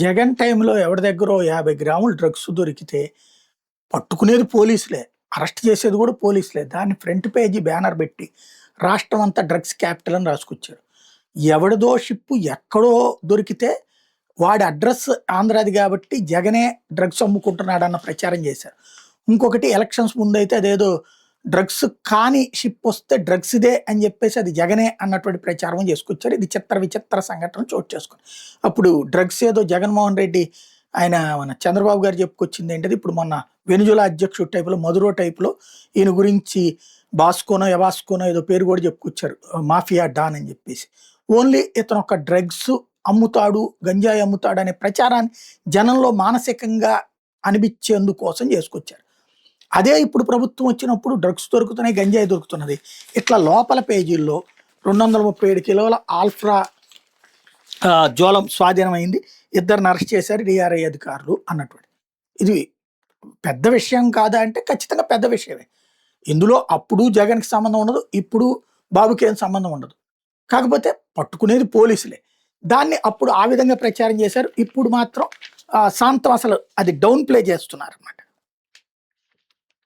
జగన్ టైంలో ఎవరి దగ్గరో 50 గ్రాములు డ్రగ్స్ దొరికితే పట్టుకునేది పోలీసులే. అరెస్ట్ చేసేది కూడా పోలీసులే. దాన్ని ఫ్రంట్ పేజీ బ్యానర్ పెట్టి రాష్ట్రం అంతా డ్రగ్స్ క్యాపిటల్ అని రాసుకొచ్చారు. ఎవడిదో షిప్పు ఎక్కడో దొరికితే వాడి అడ్రస్ ఆంధ్రాది కాబట్టి జగనే డ్రగ్స్ అమ్ముకుంటున్నాడన్న ప్రచారం చేశారు. ఇంకొకటి ఎలక్షన్స్ ముందైతే అదేదో డ్రగ్స్ కాని షిప్ వస్తే డ్రగ్స్ ఇదే అని చెప్పేసి అది జగనే అన్నటువంటి ప్రచారం చేసుకొచ్చారు. ఇది చిత్ర విచిత్ర సంఘటన చోటు చేసుకుంది. అప్పుడు డ్రగ్స్ ఏదో జగన్మోహన్ రెడ్డి ఆయన మన చంద్రబాబు గారు చెప్పుకొచ్చింది ఏంటది, ఇప్పుడు మొన్న వెనుజులా అధ్యక్షుడు టైపులో మధురో టైపులో ఈయన గురించి బాస్కోనో ఎవాస్కోనో ఏదో పేరు కూడా చెప్పుకొచ్చారు, మాఫియా డాన్ అని చెప్పేసి. ఓన్లీ ఇతను ఒక డ్రగ్స్ అమ్ముతాడు, గంజాయి అమ్ముతాడు అనే ప్రచారాన్ని జనంలో మానసికంగా అనిపించేందుకోసం చేసుకొచ్చారు. అదే ఇప్పుడు ప్రభుత్వం వచ్చినప్పుడు డ్రగ్స్ దొరుకుతున్నాయి, గంజాయి దొరుకుతున్నది. ఇట్లా లోపల పేజీల్లో 237 కిలోల ఆల్ఫ్రా జోలం స్వాధీనమైంది, ఇద్దరిని అరెస్ట్ చేశారు డిఆర్ఐ అధికారులు అన్నటువంటి. ఇది పెద్ద విషయం కాదా అంటే ఖచ్చితంగా పెద్ద విషయమే. ఇందులో అప్పుడు జగన్కి సంబంధం ఉండదు, ఇప్పుడు బాబుకి ఏం సంబంధం ఉండదు. కాకపోతే పట్టుకునేది పోలీసులే. దాన్ని అప్పుడు ఆ విధంగా ప్రచారం చేశారు. ఇప్పుడు మాత్రం శాంతం అసలు అది డౌన్ ప్లే చేస్తున్నారు అన్నమాట.